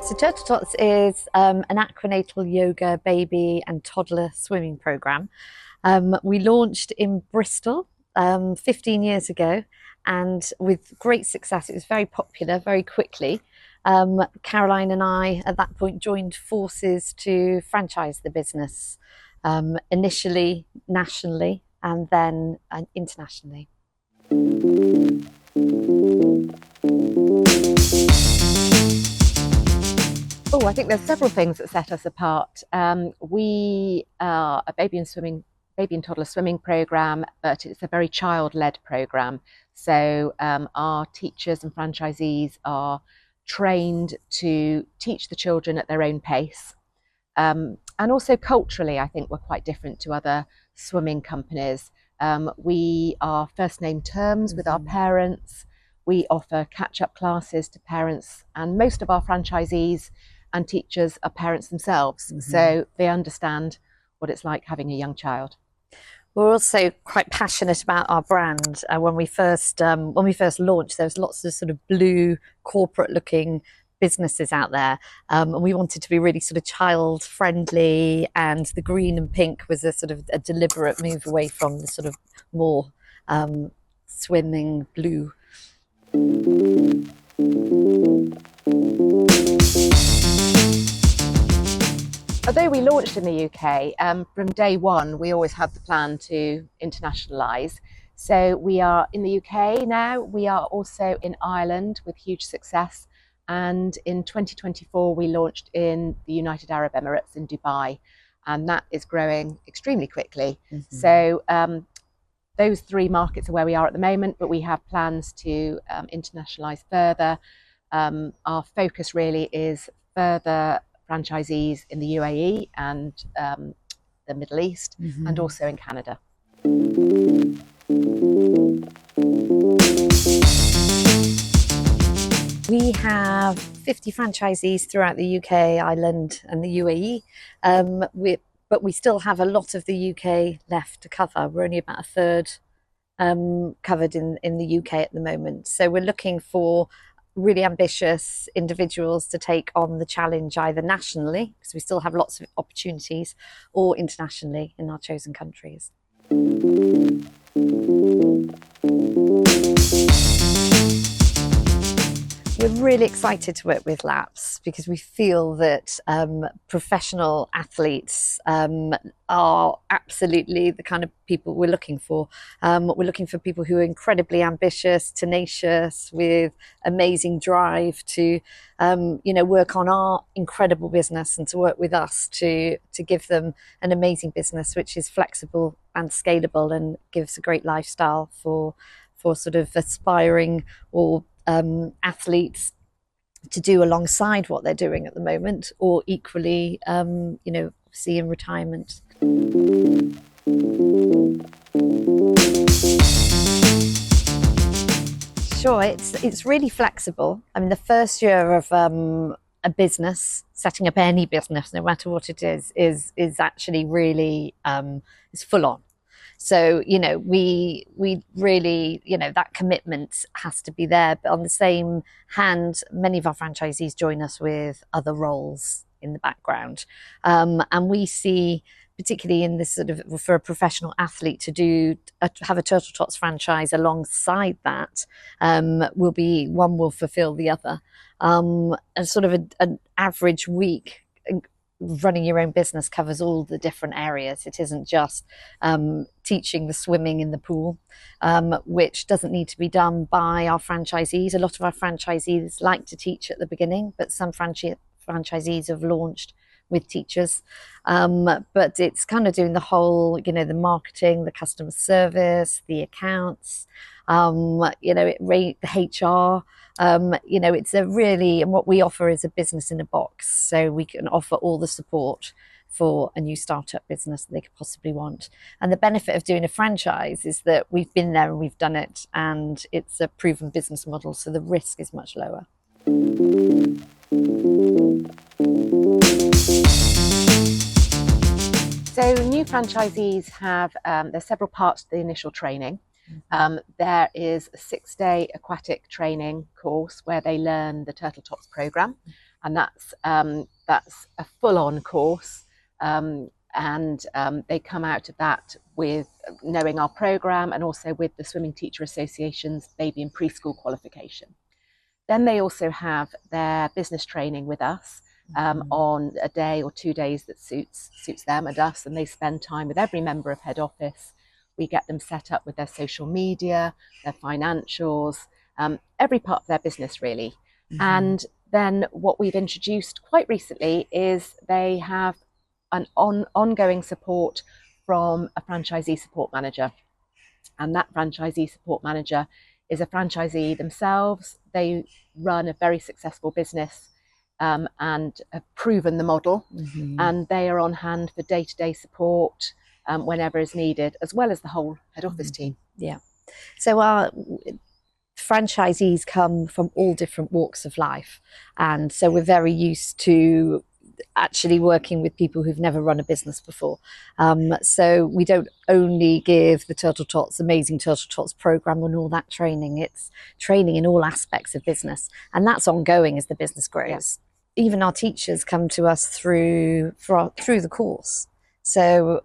So Turtle Tots is an aquanatal yoga baby and toddler swimming program. We launched in Bristol 15 years ago, and with great success. It was very popular very quickly. Caroline and I at that point joined forces to franchise the business, initially nationally and then internationally. Oh, I think there's several things that set us apart. We are a baby and toddler swimming program, but it's a very child-led program. So our teachers and franchisees are trained to teach the children at their own pace. And also culturally, I think we're quite different to other swimming companies. We are first name terms with our parents. We offer catch-up classes to parents, and most of our franchisees and teachers are parents themselves, so they understand what it's like having a young child. We're also quite passionate about our brand. When we first launched, there was lots of sort of blue corporate-looking businesses out there, and we wanted to be really sort of child-friendly. And the green and pink was a sort of a deliberate move away from the sort of more swimming blue. Although we launched in the UK, from day one, we always had the plan to internationalise. So we are in the UK now, we are also in Ireland with huge success. And in 2024, we launched in the United Arab Emirates in Dubai, and that is growing extremely quickly. So those three markets are where we are at the moment, but we have plans to internationalise further. Our focus really is further franchisees in the UAE and the Middle East, and also in Canada. We have 50 franchisees throughout the UK, Ireland and the UAE, but we still have a lot of the UK left to cover. We're only about a third covered in the UK at the moment. So we're looking for really ambitious individuals to take on the challenge, either nationally, because we still have lots of opportunities, or internationally in our chosen countries. We're really excited to work with LAPS because we feel that professional athletes are absolutely the kind of people we're looking for. We're looking for people who are incredibly ambitious, tenacious, with amazing drive to work on our incredible business and to work with us to give them an amazing business which is flexible and scalable and gives a great lifestyle for sort of aspiring or athletes to do alongside what they're doing at the moment, or equally, see in retirement. Sure, it's really flexible. I mean, the first year of a business, setting up any business, no matter what it is actually really is full on. So, we really, that commitment has to be there. But on the same hand, many of our franchisees join us with other roles in the background. And we see, particularly in this sort of, for a professional athlete to have a Turtle Tots franchise alongside that, one will fulfill the other. And sort of an average week running your own business covers all the different areas. It isn't just teaching the swimming in the pool, which doesn't need to be done by our franchisees. A lot of our franchisees like to teach at the beginning, but some franchisees have launched with teachers. But it's kind of doing the whole, the marketing, the customer service, the accounts, the HR. It's a really, and what we offer is a business in a box. So we can offer all the support for a new startup business that they could possibly want. And the benefit of doing a franchise is that we've been there and we've done it, and it's a proven business model, so the risk is much lower. So new franchisees have, there's several parts to the initial training. There is a 6-day aquatic training course where they learn the Turtle Tots program, and that's a full-on course. And they come out of that with knowing our programme and also with the Swimming Teacher Association's baby and preschool qualification. Then they also have their business training with us on a day or 2 days that suits them and us, and they spend time with every member of head office. We get them set up with their social media, their financials, every part of their business really. And then what we've introduced quite recently is they have an ongoing support from a franchisee support manager. And that franchisee support manager is a franchisee themselves. They run a very successful business and have proven the model. And they are on hand for day-to-day support whenever is needed, as well as the whole head office team. Yeah. So our franchisees come from all different walks of life. And so we're very used to actually working with people who've never run a business before. So we don't only give the Turtle Tots, amazing Turtle Tots program and all that training, it's training in all aspects of business. And that's ongoing as the business grows. Yeah. Even our teachers come to us through the course. So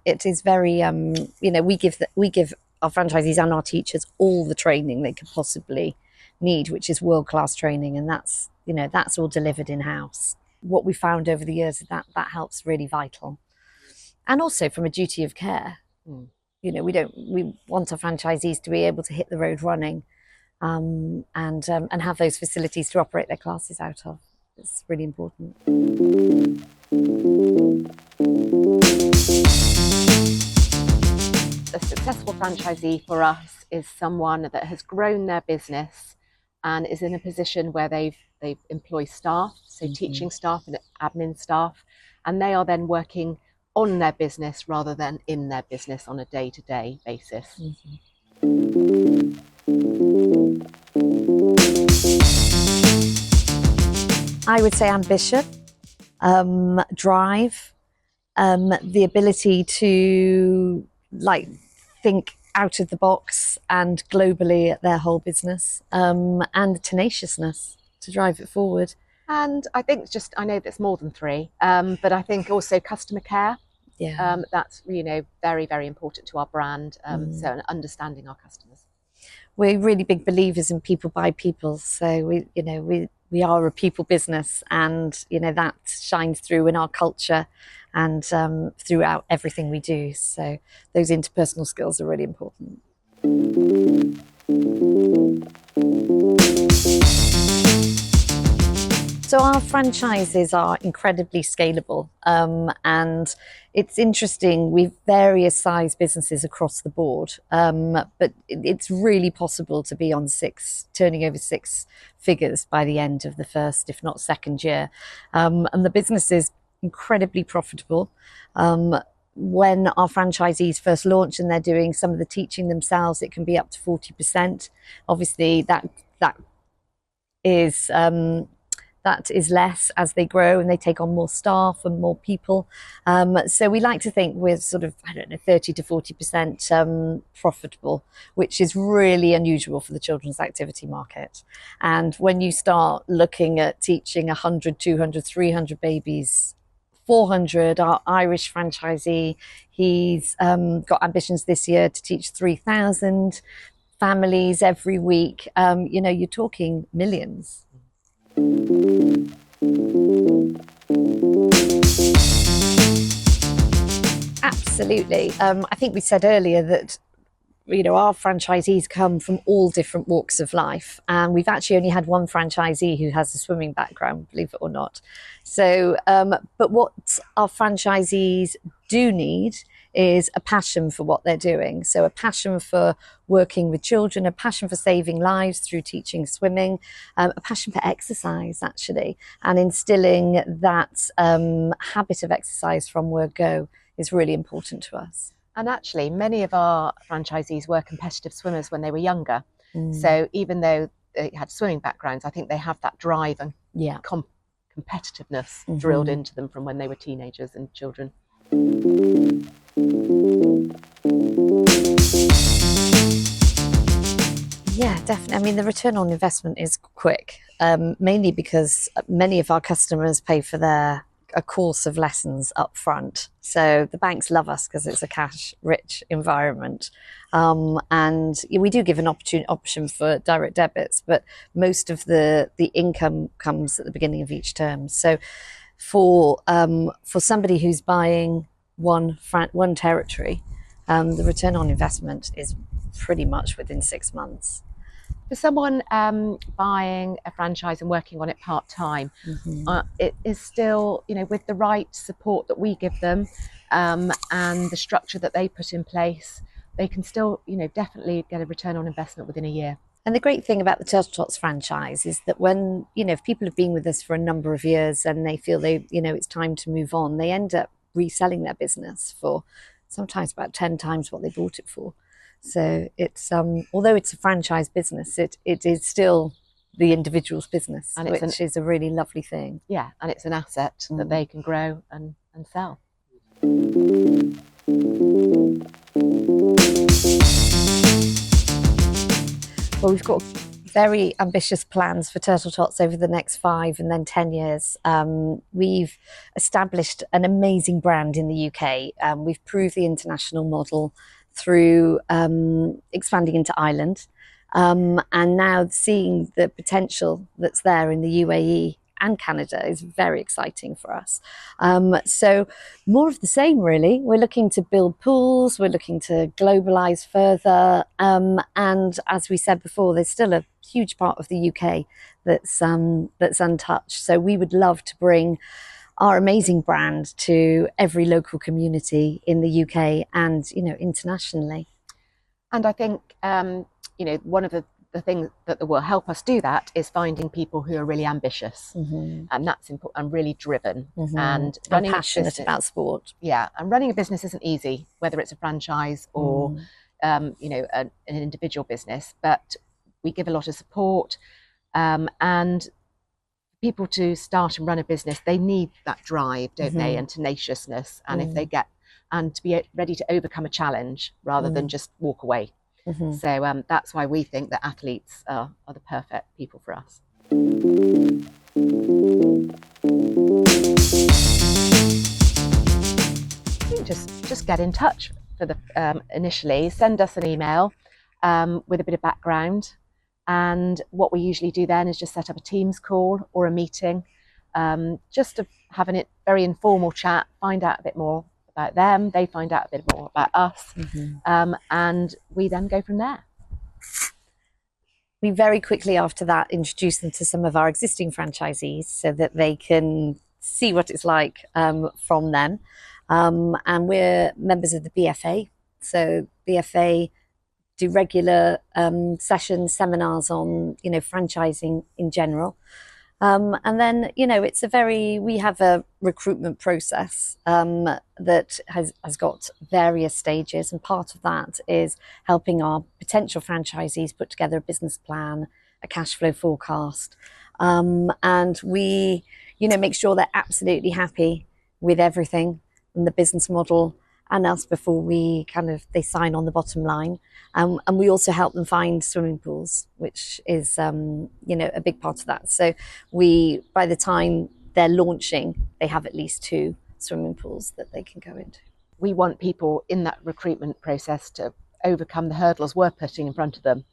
it is very, we give our franchisees and our teachers all the training they could possibly need, which is world-class training. And that's all delivered in-house. What we found over the years is that helps really vital. And also from a duty of care. We want our franchisees to be able to hit the road running and have those facilities to operate their classes out of. It's really important. A successful franchisee for us is someone that has grown their business and is in a position where they employ staff, so teaching staff and admin staff, and they are then working on their business rather than in their business on a day-to-day basis. I would say ambition, drive, the ability to think out of the box and globally at their whole business, and tenaciousness to drive it forward. And I think I know that's more than 3, but I think also customer care. Yeah. That's very, very important to our brand. So understanding our customers. We're really big believers in people by people. So we are a people business, and that shines through in our culture and throughout everything we do. So those interpersonal skills are really important. So our franchises are incredibly scalable, and it's interesting. We've various size businesses across the board, but it's really possible to be on turning over 6 figures by the end of the first, if not second year. And the business is incredibly profitable. When our franchisees first launch and they're doing some of the teaching themselves, it can be up to 40%. Obviously, that is less as they grow and they take on more staff and more people. So we like to think we're sort of, 30 to 40% profitable, which is really unusual for the children's activity market. And when you start looking at teaching 100, 200, 300 babies, 400, our Irish franchisee, he's got ambitions this year to teach 3,000 families every week. You're talking millions. Absolutely. I think we said earlier that our franchisees come from all different walks of life, and we've actually only had one franchisee who has a swimming background, believe it or not. So but what our franchisees do need is a passion for what they're doing. So a passion for working with children, a passion for saving lives through teaching swimming, a passion for exercise actually, and instilling that habit of exercise from word go is really important to us. And actually, many of our franchisees were competitive swimmers when they were younger. So even though they had swimming backgrounds, I think they have that drive and competitiveness drilled into them from when they were teenagers and children. Yeah, definitely. I mean, the return on investment is quick, mainly because many of our customers pay for their a course of lessons up front. So the banks love us because it's a cash-rich environment, and we do give an option for direct debits, but most of the income comes at the beginning of each term. So for somebody who's buying one territory, the return on investment is pretty much within 6 months. For someone buying a franchise and working on it part time, it is still, with the right support that we give them and the structure that they put in place, they can still, definitely get a return on investment within a year. And the great thing about the Turtle Tots franchise is that when, if people have been with us for a number of years and they feel it's time to move on, they end up reselling their business for sometimes about 10 times what they bought it for. So it's, although it's a franchise business, it is still the individual's business, And which is a really lovely thing. Yeah, and it's an asset that they can grow and sell. Well, we've got very ambitious plans for Turtle Tots over the next 5 and then 10 years. We've established an amazing brand in the UK. We've proved the international model through expanding into Ireland, and now seeing the potential that's there in the UAE and Canada is very exciting for us. So more of the same, really. We're looking to build pools, we're looking to globalize further, and as we said before, there's still a huge part of the UK that's untouched. So we would love to bring our amazing brand to every local community in the UK and internationally. And I think one of the things that will help us do that is finding people who are really ambitious, and that's important, and really driven, and running passionate about sport. Yeah, and running a business isn't easy, whether it's a franchise or an individual business. But we give a lot of support, and people to start and run a business, they need that drive, don't they, and tenaciousness, and if they get and to be ready to overcome a challenge rather than just walk away. So that's why we think that athletes are the perfect people for us. Just get in touch for the initially. Send us an email with a bit of background, and what we usually do then is just set up a Teams call or a meeting, just to have a very informal chat, find out a bit more about them, they find out a bit more about us, and we then go from there. We very quickly after that introduce them to some of our existing franchisees so that they can see what it's like from them. And we're members of the BFA. So BFA do regular sessions, seminars on franchising in general. And then, we have a recruitment process that has got various stages. And part of that is helping our potential franchisees put together a business plan, a cash flow forecast. And we, make sure they're absolutely happy with everything and the business model and us before they sign on the bottom line. And we also help them find swimming pools, which is, a big part of that. So by the time they're launching, they have at least 2 swimming pools that they can go into. We want people in that recruitment process to overcome the hurdles we're putting in front of them.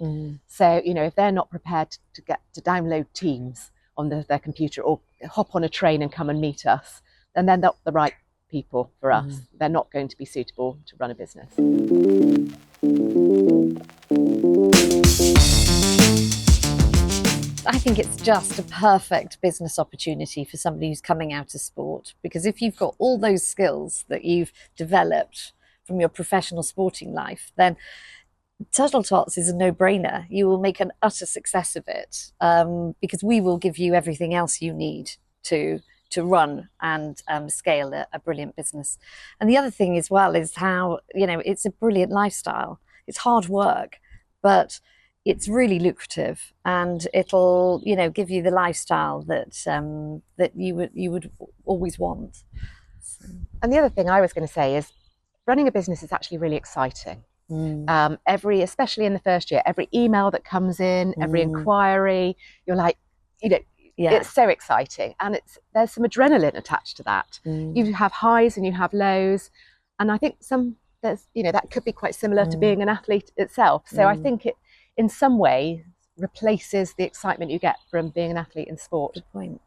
So, if they're not prepared to download Teams on their computer or hop on a train and come and meet us, then they're not the right people for us. They're not going to be suitable to run a business. I think it's just a perfect business opportunity for somebody who's coming out of sport, because if you've got all those skills that you've developed from your professional sporting life, then Turtle Tots is a no-brainer. You will make an utter success of it, because we will give you everything else you need to run and scale a brilliant business. And the other thing as well is how, it's a brilliant lifestyle. It's hard work, but it's really lucrative, and it'll, give you the lifestyle that that you would always want. And the other thing I was going to say is running a business is actually really exciting. Especially in the first year, every email that comes in, every inquiry, you're like, you know, it's so exciting, and there's some adrenaline attached to that. You have highs and you have lows, and I think that could be quite similar to being an athlete itself. So I think it, in some way, replaces the excitement you get from being an athlete in sport. Good point.